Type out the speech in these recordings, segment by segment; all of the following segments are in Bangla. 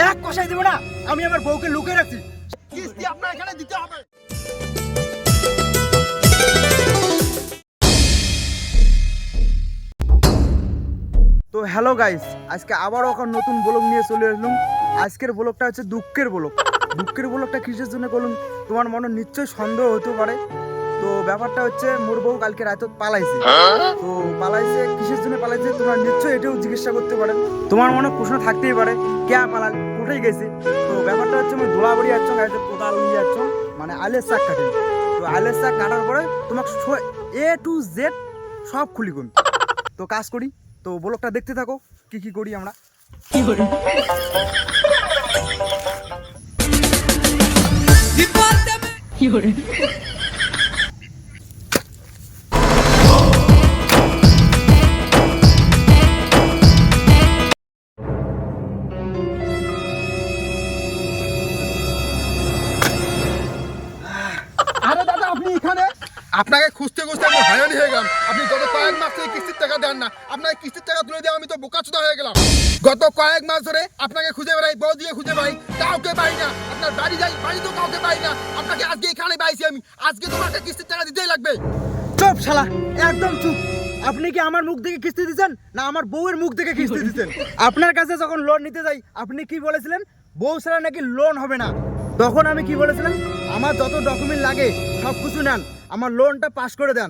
এক কষাই দেব না, আমি আমার বউকে লুকিয়ে রাখছি, কিস্তি আপনার এখানে দিতে হবে। তো হ্যালো গাইস, আজকে আবারও একটা নতুন ব্লগ নিয়ে চলে এলাম। আজকের ব্লগটা হচ্ছে দুঃখের ব্লগ। দুঃখের ব্লগটা কিসের জন্য করলাম তোমার মনে নিশ্চয়ই সন্দেহ হতে পারে। তো ব্যাপারটা হচ্ছে মোর বউ কালকে রাতে পালাইছে। তো পালাইছে কিসের জন্য পালাইছে তোমরা নিশ্চয়ই এটাও জিজ্ঞাসা করতে পারে। তোমার মনে প্রশ্ন থাকতেই পারে কে পালাল, কোথায় গেছে। তো ব্যাপারটা হচ্ছে আমি দোলাবাড়ি যাচ্ছ, গাড়িতে কোদাল নিয়ে যাচ্ছ, মানে আলের শাক কাটি। তো আলের শাক কাটার পরে তোমাকে A to Z সব খুলি কোন। তো কাজ করি, তো ব্লগটা দেখতে থাকো কি কি করি আমরা। কি করি কি করে আরে দাদা আপনি এখানে? আপনাকে খুঁজতে খুঁজতে আমি হয়রানি হয়ে গেলাম। আপনি গত কয়েক মাস থেকে কিস্তির টাকা দেন না, আপনাকে কিস্তির টাকা তুলে দিয়ে আমি তো বোকাচোদা হয়ে গেলাম। গত কয়েক মাস ধরে আপনাকে খুঁজে বেড়াই, বউ দিয়ে খুঁজে বেড়াই, কাউকে পাই না। আপনার বাড়ি যাই, বাড়িতেও কাউকে পাই না। আপনাকে আজকে এখানে পাইছি আমি, আজকে তোমাকে কিস্তির টাকা দিতেই লাগবে। চুপ শালা, একদম চুপ। আপনি কি আমার মুখ দেখে কিস্তি দিচ্ছেন না আমার বউয়ের মুখ দেখে কিস্তি দিচ্ছেন? আপনার কাছে যখন লোন নিতে যাই আপনি কি বলেছিলেন বউ ছাড়া নাকি লোন হবে না। তখন আমি কি বলেছিলাম আমার যত ডকুমেন্ট লাগে সব কিছু নেন, আমার লোনটা পাস করে দেন।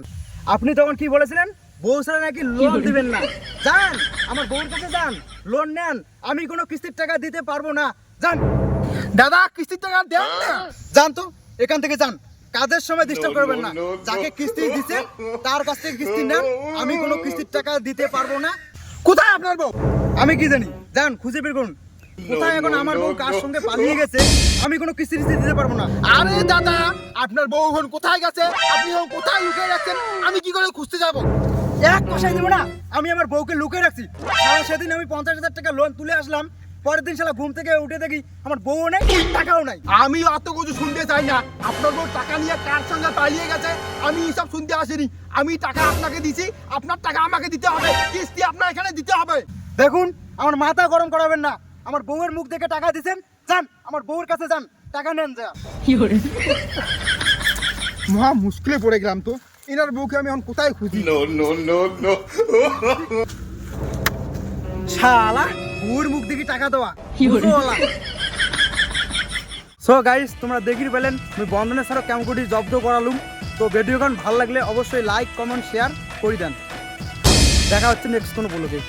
আপনি তখন কি বলেছিলেন বউ ছাড়া নাকি লোন দিবেন না। যান আমার বউর কাছে যান, লোন নেন, আমি কোনো কিস্তির টাকা দিতে পারবো না। যান দাদা কিস্তির টাকা দেন না। যান তো এখান থেকে যান, কাজের সময় ডিস্টার্ব করবেন না। যাকে কিস্তি দিছে তার কাছ থেকে কিস্তি নেন, আমি কোনো কিস্তির টাকা দিতে পারবো না। কোথায় আপনার বউ? আমি কি জানি, যান খুঁজে বের করুন কোথায় এখন আমার বউ কার সঙ্গে পালিয়ে গেছে। আমি কোনো কিস্তি দিতে পারবো না। আরে দাদা আপনার বউ এখন কোথায় গেছে, আপনি এখন কোথায় লুকিয়ে রাখছেন, আমি কি করে খুঁজতে যাব? এক কষাই দেবো না, আমি আমার বউকে লুকিয়ে রাখছি। সেদিন আমি 50,000 টাকা লোন তুলে আসলাম, পরের দিন শালা ঘুম থেকে উঠে দেখি আমার বউও নেই টাকাও নাই। আমি অত কিছু শুনতে চাই না। আপনার বউ টাকা নিয়ে কার সঙ্গে পালিয়ে গেছে আমি এসব শুনতে আসিনি। আমি টাকা আপনাকে দিছি, আপনার টাকা আমাকে দিতে হবে, কিস্তি আপনার এখানে দিতে হবে। দেখুন আমার মাথা গরম করাবেন না, আমার বউয়ের মুখ দেখে টাকা দিচ্ছেন, যান আমার বউয়ের কাছে যান, টাকা নেন। যা মহা মুশকিলে পড়ে গেলাম তো, এনার বউকে আমি এখন কোথায় খুঁজি? শালা বউয়ের মুখ দেখে টাকা দেওয়া। সো গাইস তোমরা দেখি পেলেন আমি বন্ধনের সাথে কেমন করে জব্দ করালুম। তো ভিডিওখন ভালো লাগলে অবশ্যই লাইক কমেন্ট শেয়ার করে দেন। দেখা হচ্ছে নেক্সট কোনো ব্লগে।